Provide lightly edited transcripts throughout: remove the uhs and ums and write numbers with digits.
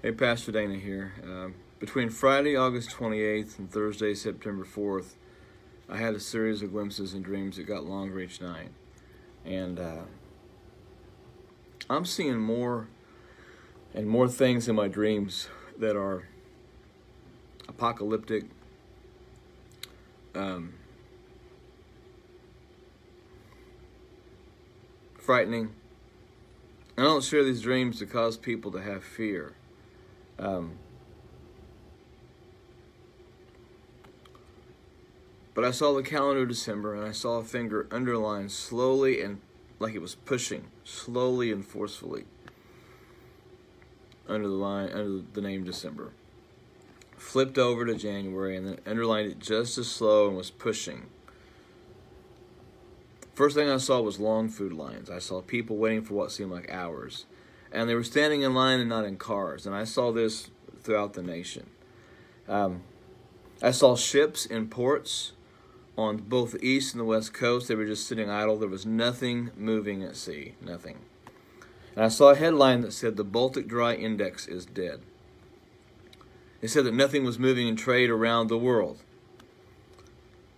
Hey, Pastor Dana here. Between Friday, August 28th and Thursday, September 4th, I had a series of glimpses and dreams that got longer each night. And I'm seeing more and more things in my dreams that are apocalyptic, frightening. I don't share these dreams to cause people to have fear. But I saw the calendar of December, and I saw a finger underlined slowly and like it was pushing, slowly and forcefully, under the name December. Flipped over to January and then underlined it just as slow and was pushing. First thing I saw was long food lines. I saw people waiting for what seemed like hours. And they were standing in line and not in cars. And I saw this throughout the nation. I saw ships in ports on both the east and the west coast. They were just sitting idle. There was nothing moving at sea. Nothing. And I saw a headline that said, "The Baltic Dry Index is dead." It said that nothing was moving in trade around the world.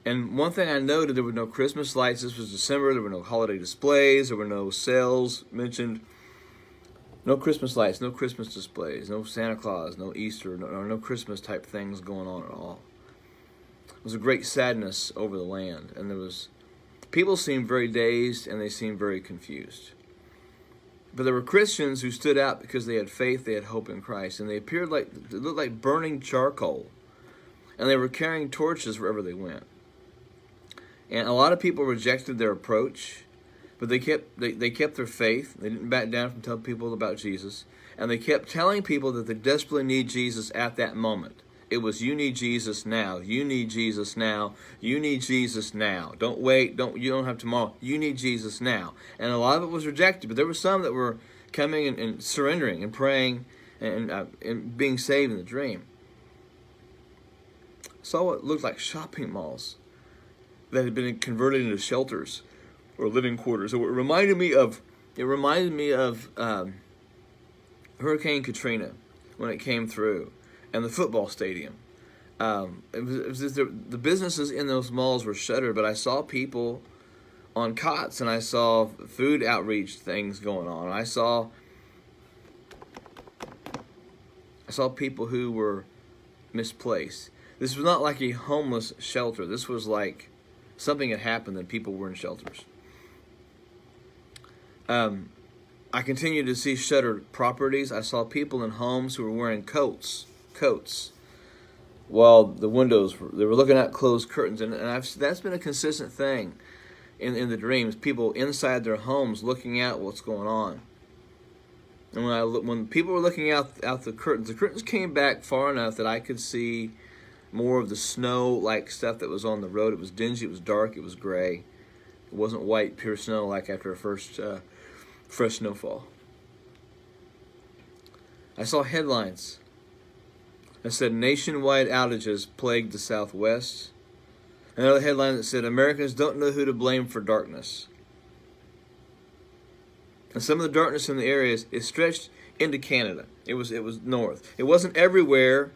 And one thing I noted, there were no Christmas lights. This was December. There were no holiday displays. There were no sales mentioned. No Christmas lights, no Christmas displays, no Santa Claus, no Easter, no Christmas type things going on at all. It was a great sadness over the land. And people seemed very dazed and they seemed very confused. But there were Christians who stood out because they had faith, they had hope in Christ. And they looked like burning charcoal. And they were carrying torches wherever they went. And a lot of people rejected their approach, but they kept their faith. They didn't back down from telling people about Jesus. And they kept telling people that they desperately need Jesus at that moment. It was, you need Jesus now. You need Jesus now. You need Jesus now. Don't wait. You don't have tomorrow. You need Jesus now. And a lot of it was rejected, but there were some that were coming and surrendering and praying and being saved in the dream. I saw what looked like shopping malls that had been converted into shelters or living quarters. It reminded me of Hurricane Katrina when it came through, and the football stadium. The businesses in those malls were shuttered, but I saw people on cots, and I saw food outreach things going on. I saw people who were misplaced. This was not like a homeless shelter. This was like something had happened and people were in shelters. I continued to see shuttered properties. I saw people in homes who were wearing coats, while the windows they were looking at closed curtains, and that's been a consistent thing in the dreams. People inside their homes looking out what's going on. And when people were looking out the curtains came back far enough that I could see more of the snow-like stuff that was on the road. It was dingy, it was dark, it was gray. It wasn't white, pure snow like after a first fresh snowfall. I saw headlines that said, "Nationwide outages plagued the Southwest." Another headline that said, "Americans don't know who to blame for darkness." And some of the darkness in the areas, it stretched into Canada. It was north. It wasn't everywhere.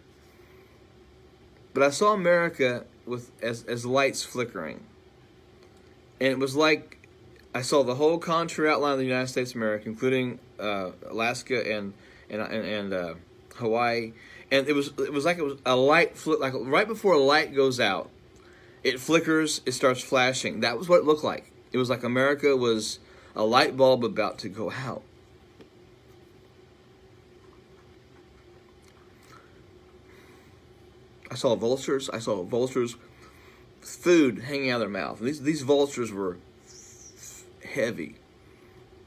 But I saw America as lights flickering. And it was like I saw the whole contour outline of the United States of America, including Alaska and Hawaii. And it was like it was a light flick, like right before a light goes out, it flickers, it starts flashing. That was what it looked like. It was like America was a light bulb about to go out. I saw vultures with food hanging out of their mouth. These vultures were heavy.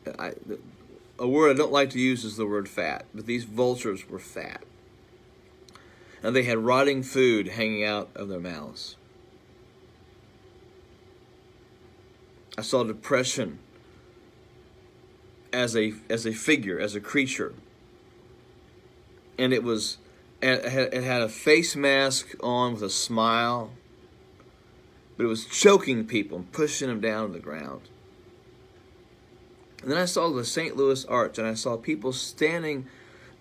A word I don't like to use is the word fat, but these vultures were fat. And they had rotting food hanging out of their mouths. I saw depression as a figure, as a creature. And it had a face mask on with a smile, but it was choking people and pushing them down to the ground. And then I saw the St. Louis Arch, and I saw people standing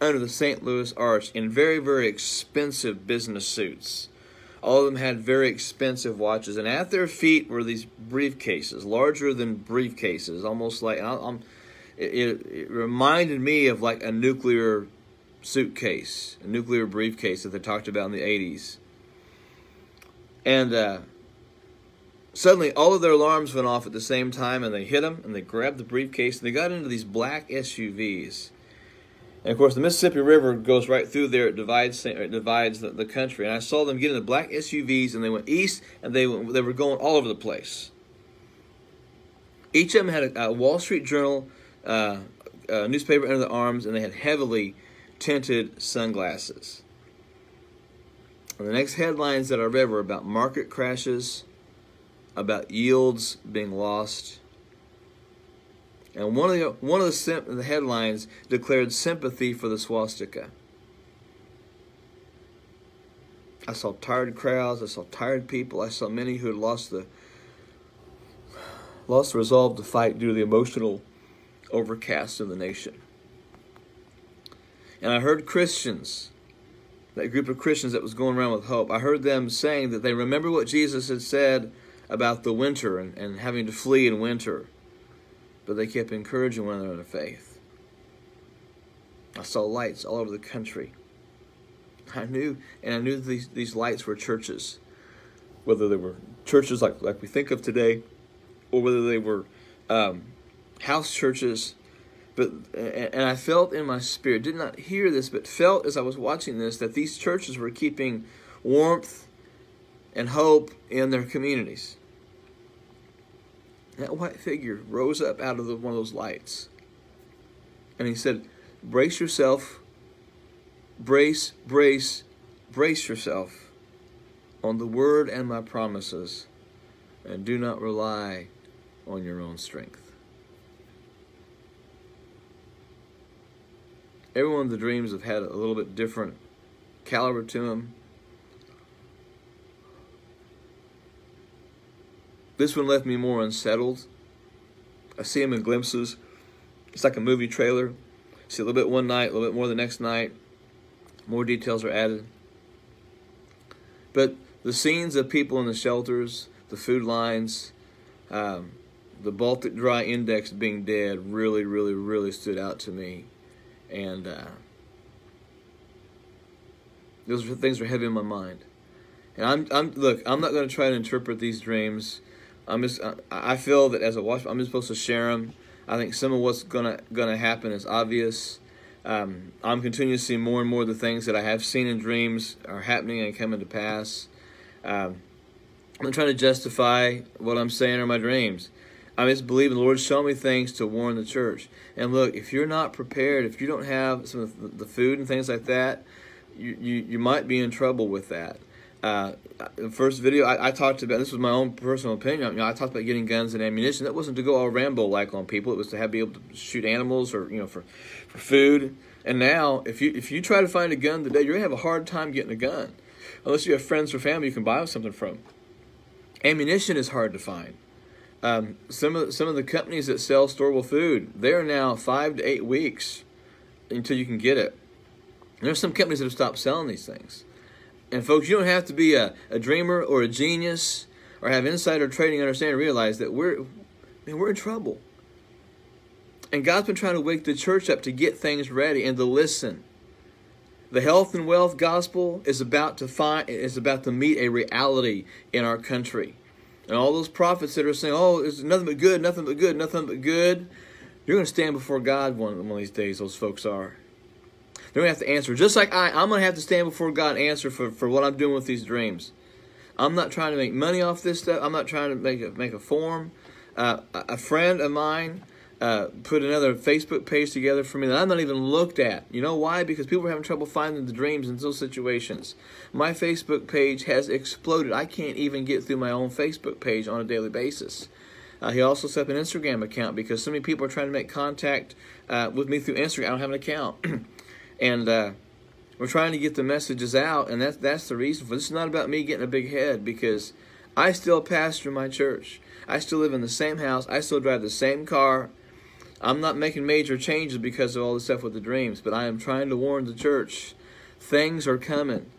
under the St. Louis Arch in very, very expensive business suits. All of them had very expensive watches, and at their feet were these briefcases, larger than briefcases, almost like it reminded me of like a nuclear suitcase, a nuclear briefcase that they talked about in the 80s. And suddenly all of their alarms went off at the same time, and they hit them, and they grabbed the briefcase, and they got into these black SUVs. And of course, the Mississippi River goes right through there. It divides the country. And I saw them get in the black SUVs, and they went east, and they were going all over the place. Each of them had a Wall Street Journal newspaper under their arms, and they had heavily tinted sunglasses. And the next headlines that I read were about market crashes, about yields being lost. And one of the headlines declared sympathy for the swastika. I saw tired crowds. I saw tired people. I saw many who had lost the resolve to fight due to the emotional overcast of the nation. And I heard Christians, that group of Christians that was going around with hope, I heard them saying that they remember what Jesus had said about the winter and having to flee in winter. But they kept encouraging one another in faith. I saw lights all over the country. I knew these lights were churches, whether they were churches like we think of today, or whether they were house churches. And I felt in my spirit, did not hear this, but felt as I was watching this, that these churches were keeping warmth and hope in their communities. That white figure rose up out of one of those lights. And he said, brace yourself, brace yourself on the word and my promises, and do not rely on your own strength. Every one of the dreams have had a little bit different caliber to them. This one left me more unsettled. I see them in glimpses. It's like a movie trailer. See a little bit one night, a little bit more the next night. More details are added. But the scenes of people in the shelters, the food lines, the Baltic Dry Index being dead really stood out to me. And those things are heavy in my mind. And look, I'm not going to try to interpret these dreams. I feel that as a watchman, I'm just supposed to share them. I think some of what's gonna happen is obvious. I'm continuing to see more and more of the things that I have seen in dreams are happening and coming to pass. I'm not trying to justify what I'm saying or my dreams. I'm just believing the Lord's showing me things to warn the church. And look, if you're not prepared, if you don't have some of the food and things like that, you might be in trouble with that. The first video I talked about, this was my own personal opinion. I talked about getting guns and ammunition. That wasn't to go all Rambo-like on people. It was to be able to shoot animals or for food. And now, if you try to find a gun today, you're gonna have a hard time getting a gun, unless you have friends or family you can buy something from. Ammunition is hard to find. Some of the companies that sell storable food, they are now 5 to 8 weeks until you can get it. And there's some companies that have stopped selling these things. And folks, you don't have to be a dreamer or a genius or have insider trading understanding to realize that we're in trouble. And God's been trying to wake the church up to get things ready and to listen. The health and wealth gospel is about to meet a reality in our country. And all those prophets that are saying, oh, it's nothing but good, nothing but good, nothing but good, you're going to stand before God one of these days, those folks are. They're going to have to answer. Just like I'm going to have to stand before God and answer for what I'm doing with these dreams. I'm not trying to make money off this stuff. I'm not trying to make a form. A friend of mine put another Facebook page together for me that I'm not even looked at. You know why? Because people are having trouble finding the dreams in those situations. My Facebook page has exploded. I can't even get through my own Facebook page on a daily basis. He also set up an Instagram account because so many people are trying to make contact with me through Instagram. I don't have an account. And we're trying to get the messages out, and that's the reason for this. It's not about me getting a big head, because I still pastor my church. I still live in the same house. I still drive the same car. I'm not making major changes because of all this stuff with the dreams, but I am trying to warn the church. Things are coming.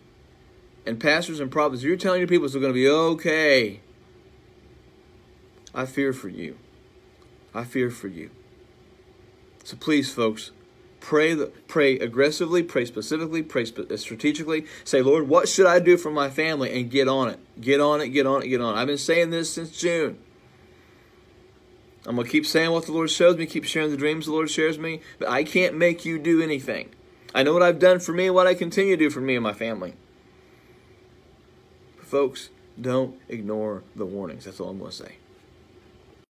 And pastors and prophets, you're telling your people it's going to be okay. I fear for you. I fear for you. So please, folks, pray aggressively, pray specifically, pray strategically. Say, Lord, what should I do for my family? And get on it. Get on it, get on it, get on it. I've been saying this since June. I'm going to keep saying what the Lord shows me, keep sharing the dreams the Lord shares me, but I can't make you do anything. I know what I've done for me and what I continue to do for me and my family. But folks, don't ignore the warnings. That's all I'm going to say.